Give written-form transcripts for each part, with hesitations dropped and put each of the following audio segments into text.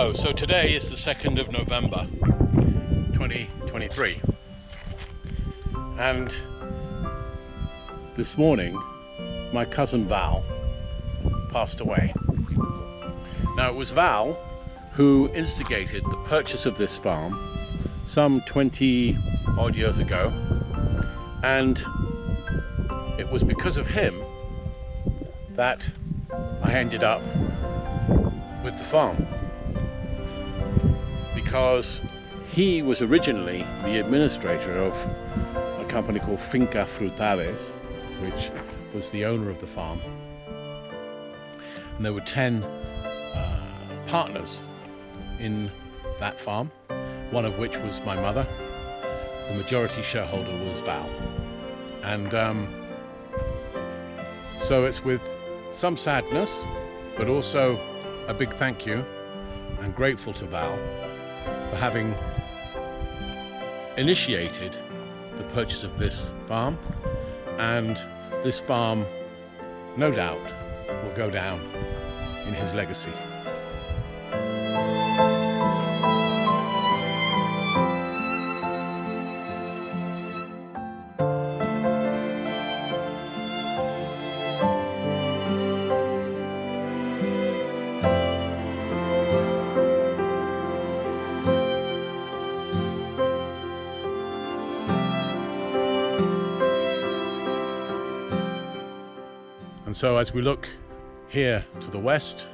Hello, so today is the 2nd of November 2023 and this morning my cousin Val passed away. Now it was Val who instigated the purchase of this farm some 20 odd years ago, and it was because of him that I ended up with the farm, because he was originally the administrator of a company called Finca Frutales, which was the owner of the farm, and there were 10 partners in that farm, one of which was my mother. The majority shareholder was Val, and so it's with some sadness but also a big thank you and grateful to Val for having initiated the purchase of this farm, and this farm no doubt will go down in his legacy. And so as we look here to the west,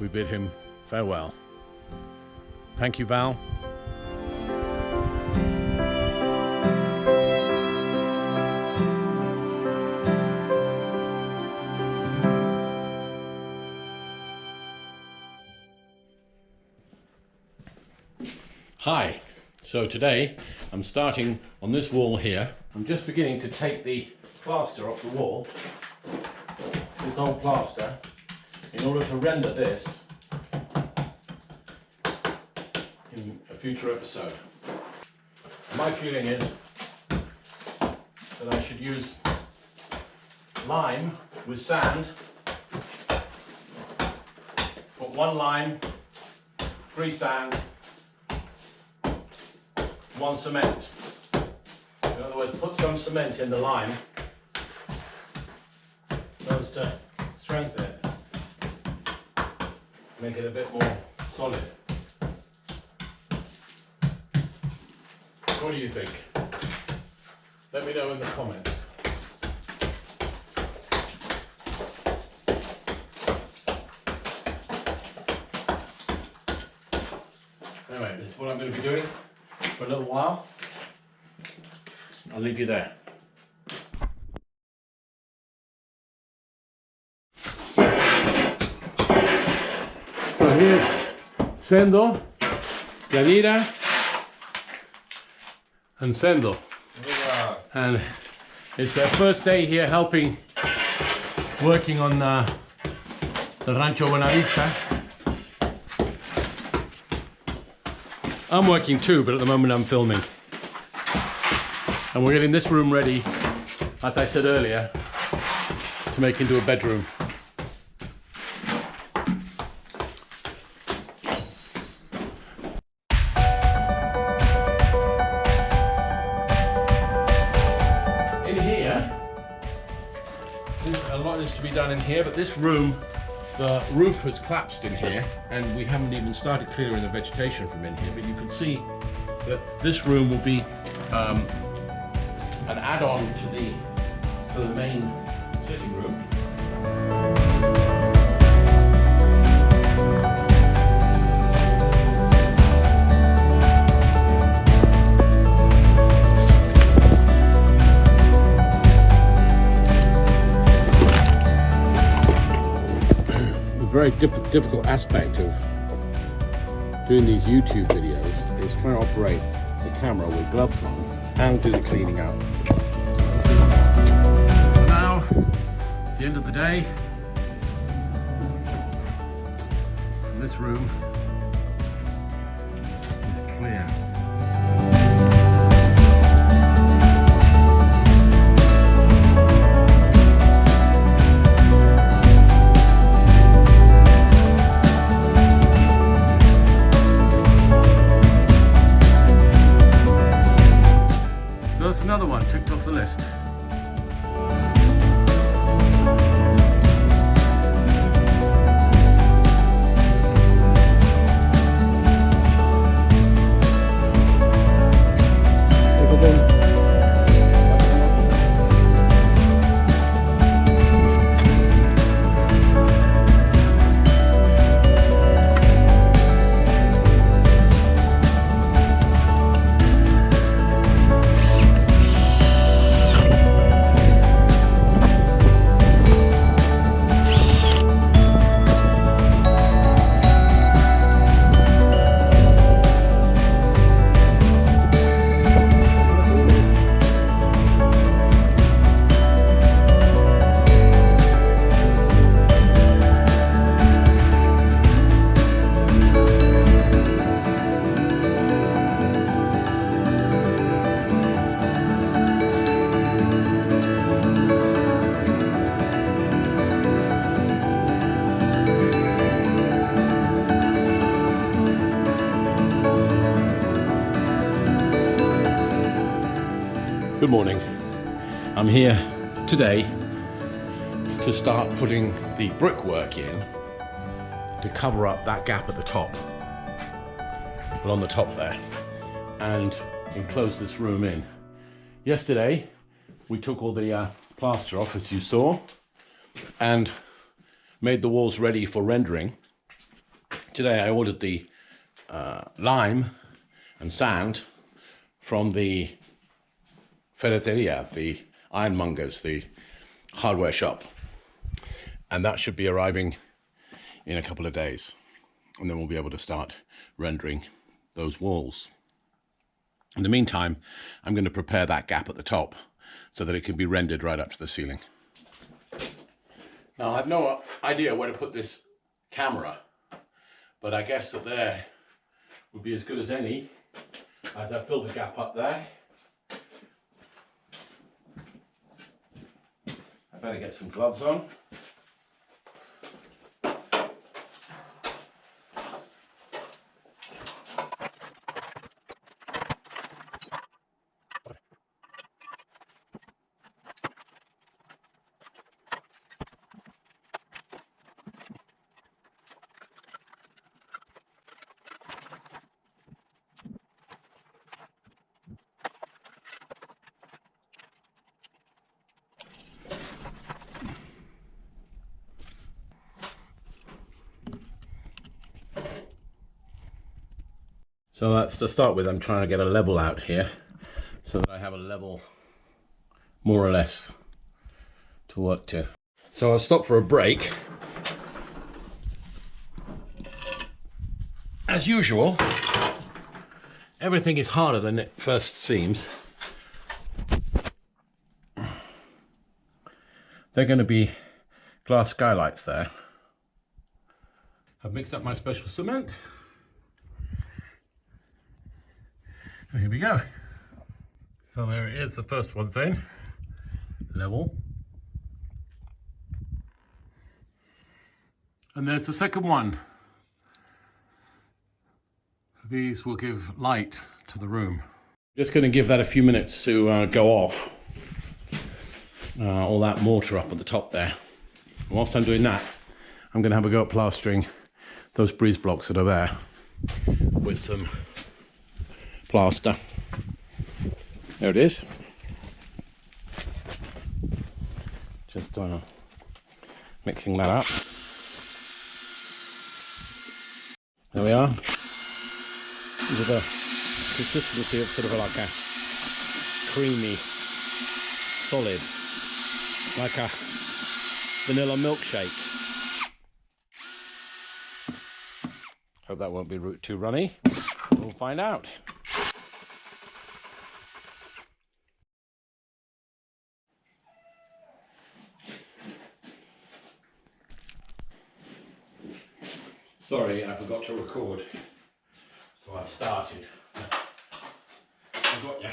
we bid him farewell. Thank you, Val. Hi, so today I'm starting on this wall here. I'm just beginning to take the plaster off the wall, this old plaster, in order to render this in a future episode. My feeling is that I should use lime with sand, put one lime, 3 sand, 1 cement. In other words, put some cement in the lime so as to strengthen it, make it a bit more solid. What do you think? Let me know in the comments. Anyway, this is what I'm going to be doing for a little while. I'll leave you there. So here's Sendo, Yanira, and Sendo. Yeah. And it's their first day here helping, working on the Rancho Buenavista. I'm working too, but at the moment I'm filming. And we're getting this room ready, as I said earlier, to make into a bedroom. In here, a lot is to be done in here, but this room, the roof has collapsed in here, and we haven't even started clearing the vegetation from in here, but you can see that this room will be an add-on to the main sitting room. The very difficult aspect of doing these YouTube videos is trying to operate the camera with gloves on and do the cleaning up. So now, at the end of the day, this room is clear. I'm here today to start putting the brickwork in to cover up that gap at the top, along the top there, and enclose this room in. Yesterday we took all the plaster off, as you saw, and made the walls ready for rendering. Today I ordered the lime and sand from the ferreteria, the ironmongers, the hardware shop, and that should be arriving in a couple of days, and then we'll be able to start rendering those walls. In the meantime, I'm going to prepare that gap at the top so that it can be rendered right up to the ceiling. Now, I have no idea where to put this camera, but I guess that there would be as good as any, as I fill the gap up there. I better get some gloves on. So that's to start with. I'm trying to get a level out here so that I have a level more or less to work to. So I'll stop for a break. As usual, everything is harder than it first seems. They're going to be glass skylights there. I've mixed up my special cement. And here we go. So there it is, the first one's in, level. And there's the second one. These will give light to the room. Just going to give that a few minutes to go off. All that mortar up at the top there. And whilst I'm doing that, I'm going to have a go at plastering those breeze blocks that are there with some plaster. There it is. Just mixing that up. There we are. These are the consistency of sort of like a creamy, solid, like a vanilla milkshake. Hope that won't be too runny. We'll find out. Sorry, I forgot to record, so I started. I got you.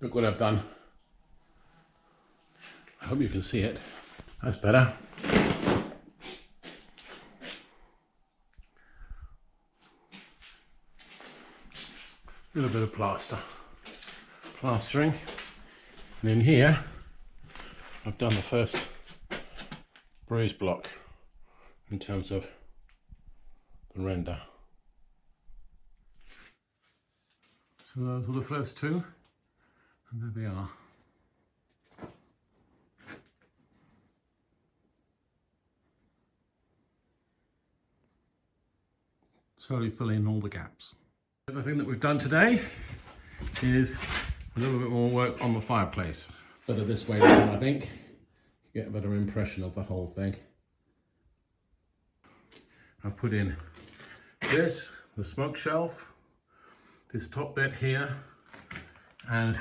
Look what I've done. I hope you can see it. That's better. A little bit of plastering. And in here, I've done the first breeze block in terms of the render. So those are the first two. And there they are. slowly fill in all the gaps. The other thing that we've done today is a little bit more work on the fireplace. Better this way around, I think. You get a better impression of the whole thing. I've put in this, the smoke shelf, this top bit here, and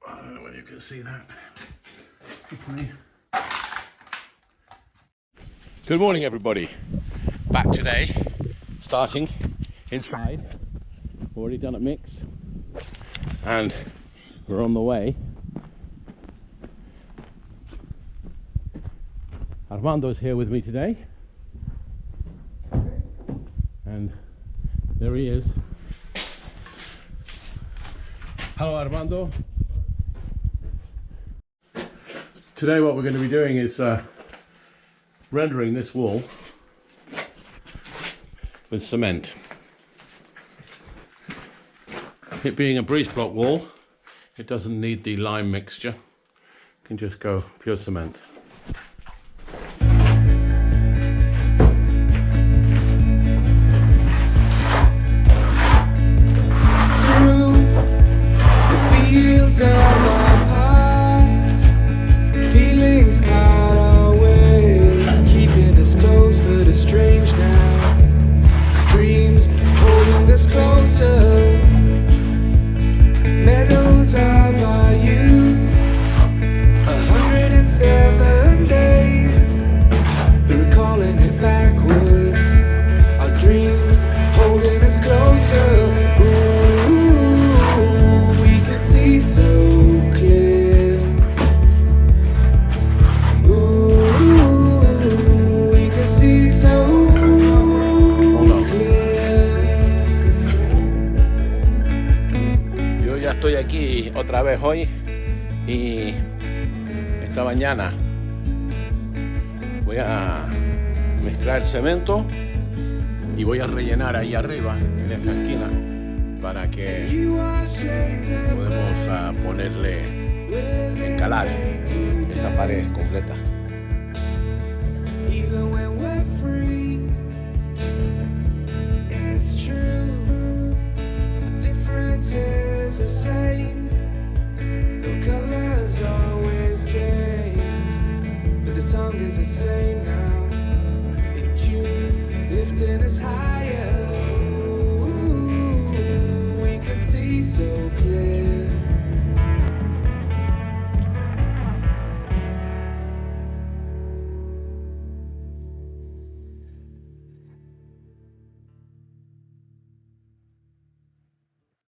I don't know whether you can see that. Good morning, everybody. Back today, starting inside. Already done a mix, and we're on the way. Armando's here with me today, and there he is. Hello, Armando. Today what we're going to be doing is rendering this wall with cement. It being a breeze block wall, it doesn't need the lime mixture. You can just go pure cement. Through the fields of our past, feelings part our ways, keeping us close but estranged now. Dreams holding us closer. Meadows of our youth, 107 days, recalling it backwards. Our dreams holding us closer. Ooh, we can see so clear. Ooh, we can see so Estoy aquí otra vez hoy y esta mañana voy a mezclar el cemento y voy a rellenar ahí arriba en esta esquina para que podamos ponerle, encalar esa pared completa.